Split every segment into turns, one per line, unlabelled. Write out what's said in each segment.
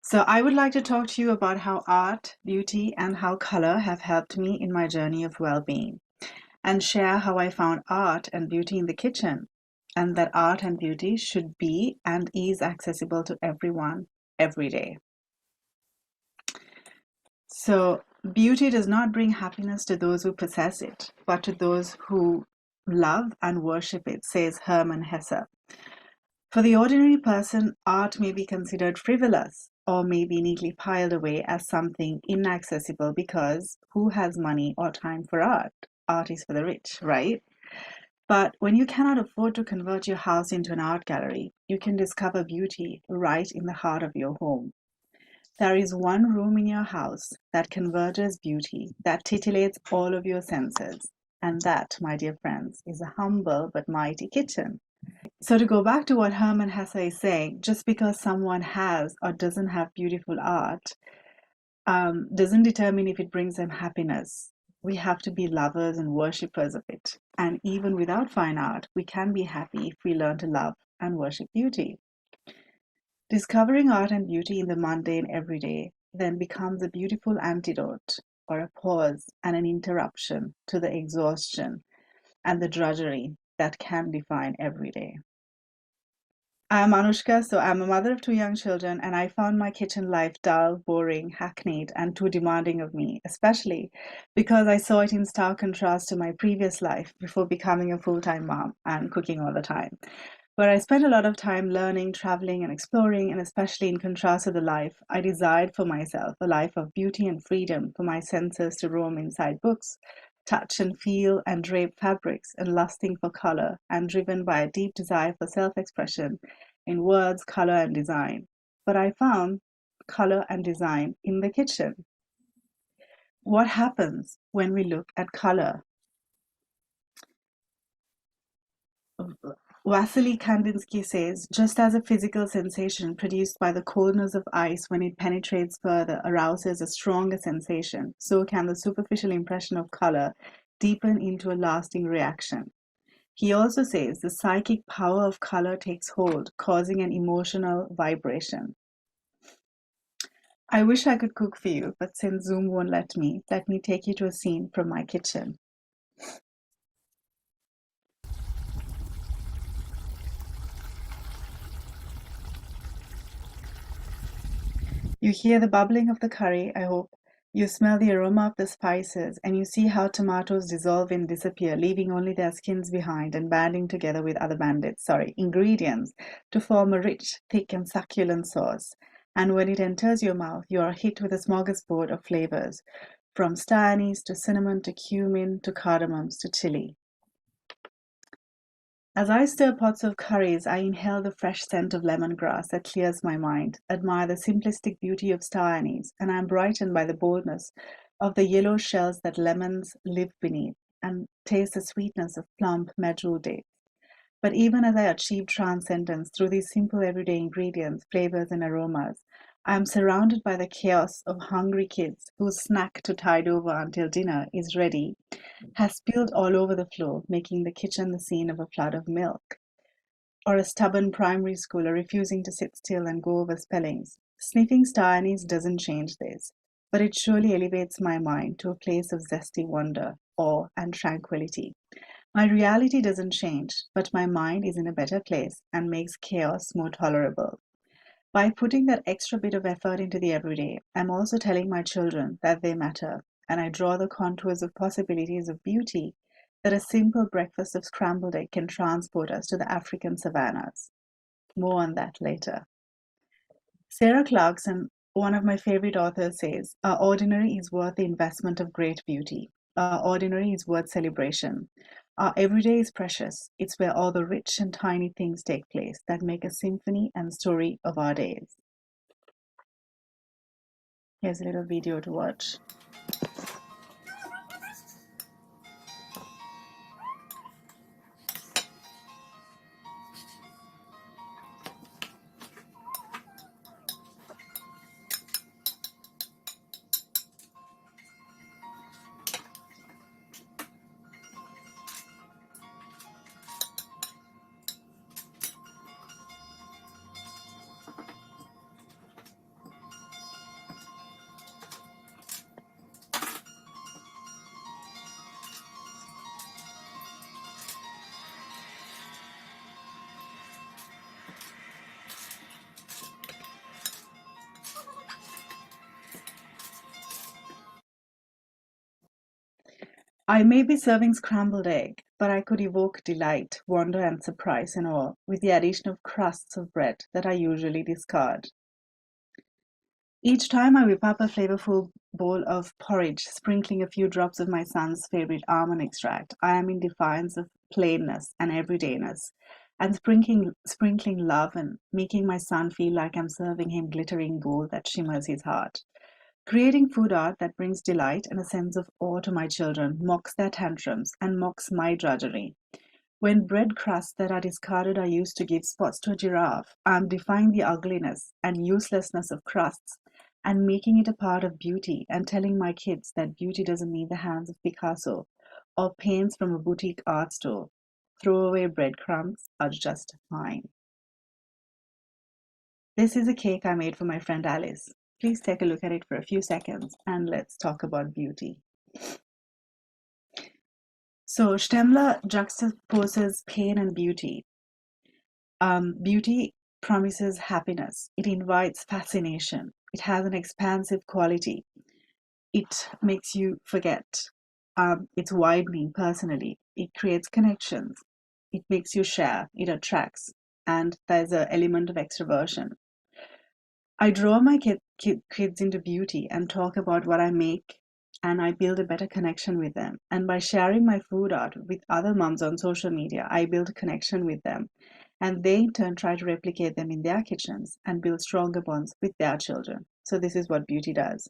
So, I would like to talk to you about how art, beauty, and how color have helped me in my journey of well being, and share how I found art and beauty in the kitchen, and that art and beauty should be and is accessible to everyone every day. So, beauty does not bring happiness to those who possess it, but to those who love and worship it, says Hermann Hesse. For the ordinary person, art may be considered frivolous or may be neatly piled away as something inaccessible because who has money or time for art? Art is for the rich, right? But when you cannot afford to convert your house into an art gallery, you can discover beauty right in the heart of your home. There is one room in your house that converges beauty, that titillates all of your senses. And that, my dear friends, is a humble but mighty kitchen. So to go back to what Hermann Hesse is saying, just because someone has or doesn't have beautiful art doesn't determine if it brings them happiness. We have to be lovers and worshippers of it. And even without fine art, we can be happy if we learn to love and worship beauty. Discovering art and beauty in the mundane everyday then becomes a beautiful antidote or a pause and an interruption to the exhaustion and the drudgery that can define every day. I'm Anushka, so I'm a mother of two young children, and I found my kitchen life dull, boring, hackneyed, and too demanding of me, especially because I saw it in stark contrast to my previous life before becoming a full-time mom and cooking all the time, where I spent a lot of time learning, traveling, and exploring, and especially in contrast to the life I desired for myself, a life of beauty and freedom for my senses to roam inside books, touch and feel and drape fabrics, and lusting for color, and driven by a deep desire for self-expression in words, color, and design. But I found color and design in the kitchen. What happens when we look at color? Vasily Kandinsky says, just as a physical sensation produced by the coldness of ice when it penetrates further arouses a stronger sensation, so can the superficial impression of color deepen into a lasting reaction. He also says the psychic power of color takes hold, causing an emotional vibration. I wish I could cook for you, but since Zoom won't let me take you to a scene from my kitchen. You hear the bubbling of the curry, I hope. You smell the aroma of the spices, and you see how tomatoes dissolve and disappear, leaving only their skins behind and banding together with other ingredients to form a rich, thick, and succulent sauce. And when it enters your mouth, you are hit with a smorgasbord of flavors, from star anise to cinnamon to cumin to cardamoms to chili. As I stir pots of curries, I inhale the fresh scent of lemongrass that clears my mind, admire the simplistic beauty of star anise, and I am brightened by the boldness of the yellow shells that lemons live beneath, and taste the sweetness of plump medjool dates. But even as I achieve transcendence through these simple everyday ingredients, flavors, and aromas, I am surrounded by the chaos of hungry kids whose snack to tide over until dinner is ready has spilled all over the floor, making the kitchen the scene of a flood of milk. Or a stubborn primary schooler refusing to sit still and go over spellings. Sniffing star anise doesn't change this, but it surely elevates my mind to a place of zesty wonder, awe, and tranquility. My reality doesn't change, but my mind is in a better place and makes chaos more tolerable. By putting that extra bit of effort into the everyday, I'm also telling my children that they matter, and I draw the contours of possibilities of beauty that a simple breakfast of scrambled egg can transport us to the African savannas. More on that later. Sarah Clarkson, one of my favorite authors, says, our ordinary is worth the investment of great beauty. Our ordinary is worth celebration. Our everyday is precious. It's where all the rich and tiny things take place that make a symphony and story of our days. Here's a little video to watch. I may be serving scrambled egg, but I could evoke delight, wonder, and surprise and awe with the addition of crusts of bread that I usually discard. Each time I whip up a flavorful bowl of porridge, sprinkling a few drops of my son's favorite almond extract, I am in defiance of plainness and everydayness, and sprinkling love and making my son feel like I'm serving him glittering gold that shimmers his heart. Creating food art that brings delight and a sense of awe to my children mocks their tantrums and mocks my drudgery. When bread crusts that are discarded are used to give spots to a giraffe, I am defying the ugliness and uselessness of crusts and making it a part of beauty and telling my kids that beauty doesn't need the hands of Picasso or paints from a boutique art store. Throwaway breadcrumbs are just fine. This is a cake I made for my friend Alice. Please take a look at it for a few seconds and let's talk about beauty. So Stemmler juxtaposes pain and beauty. Beauty promises happiness. It invites fascination. It has an expansive quality. It makes you forget. It's widening personally. It creates connections. It makes you share. It attracts. And there's an element of extroversion. I draw my kids into beauty and talk about what I make, and I build a better connection with them. And by sharing my food art with other moms on social media, I build a connection with them. And they in turn try to replicate them in their kitchens and build stronger bonds with their children. So this is what beauty does.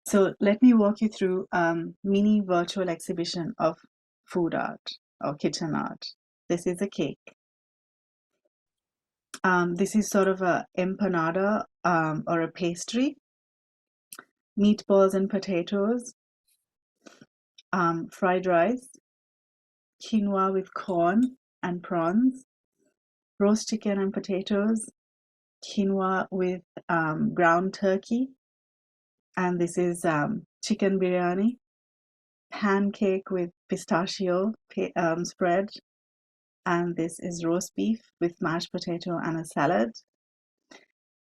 So let me walk you through a mini virtual exhibition of food art or kitchen art. This is a cake. This is sort of a empanada or a pastry, meatballs and potatoes, fried rice, quinoa with corn and prawns, roast chicken and potatoes, quinoa with ground turkey, and this is chicken biryani, pancake with pistachio spread, and this is roast beef with mashed potato and a salad.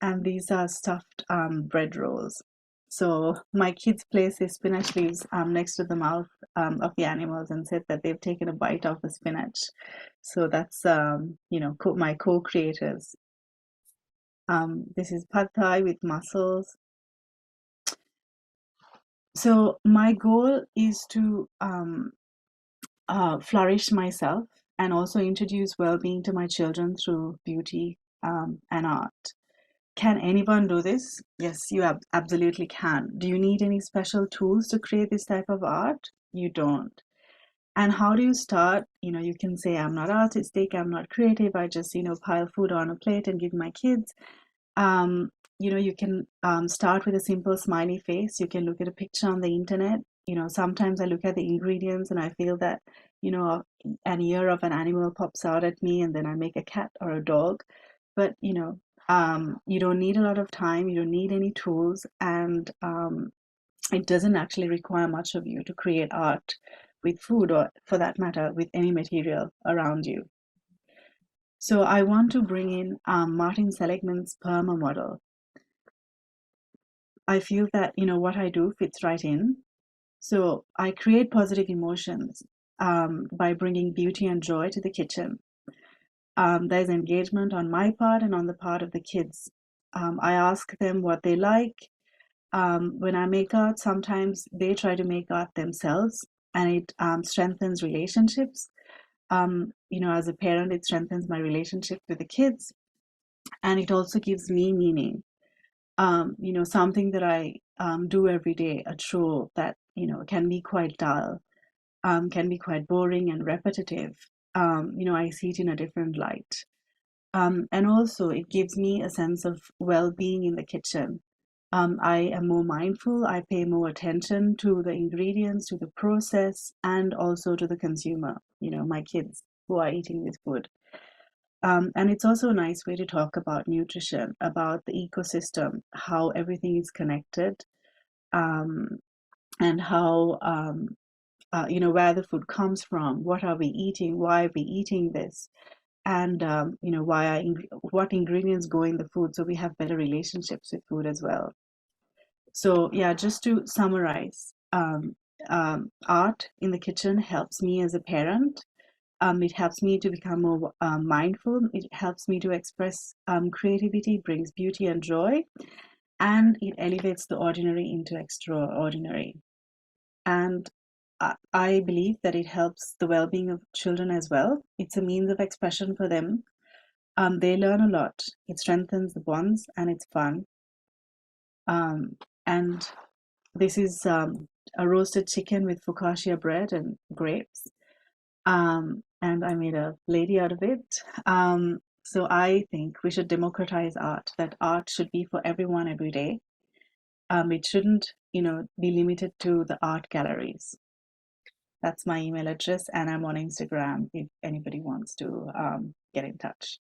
And these are stuffed bread rolls. So my kids place their spinach leaves next to the mouth of the animals and said that they've taken a bite of the spinach. So that's my co-creators. This is pad thai with mussels. So my goal is to flourish myself and also introduce well-being to my children through beauty and art. Can anyone do this? Yes, you absolutely can. Do you need any special tools to create this type of art? You don't. And how do you start? You can say, I'm not artistic, I'm not creative, I just, pile food on a plate and give my kids. You can start with a simple smiley face. You can look at a picture on the internet. Sometimes I look at the ingredients and I feel that, an ear of an animal pops out at me and then I make a cat or a dog. But, you don't need a lot of time, you don't need any tools, and it doesn't actually require much of you to create art with food or, for that matter, with any material around you. So I want to bring in Martin Seligman's PERMA model. I feel that, what I do fits right in. So I create positive emotions by bringing beauty and joy to the kitchen. There's engagement on my part and on the part of the kids. I ask them what they like. When I make art, sometimes they try to make art themselves, and it strengthens relationships. As a parent, it strengthens my relationship with the kids, and it also gives me meaning. Something that I do every day, a chore that, can be quite dull, can be quite boring and repetitive. I see it in a different light. And also, it gives me a sense of well-being in the kitchen. I am more mindful, I pay more attention to the ingredients, to the process, and also to the consumer, my kids who are eating this food. And it's also a nice way to talk about nutrition, about the ecosystem, how everything is connected, and how, where the food comes from, what are we eating, why are we eating this, and, what ingredients go in the food so we have better relationships with food as well. So yeah, just to summarize, art in the kitchen helps me as a parent. It helps me to become more mindful. It helps me to express creativity, brings beauty and joy, and it elevates the ordinary into extraordinary. And I believe that it helps the well-being of children as well. It's a means of expression for them. They learn a lot. It strengthens the bonds and it's fun. And this is a roasted chicken with focaccia bread and grapes. And I made a lady out of it. So I think we should democratize art, that art should be for everyone every day. It shouldn't, be limited to the art galleries. That's my email address, and I'm on Instagram if anybody wants to get in touch.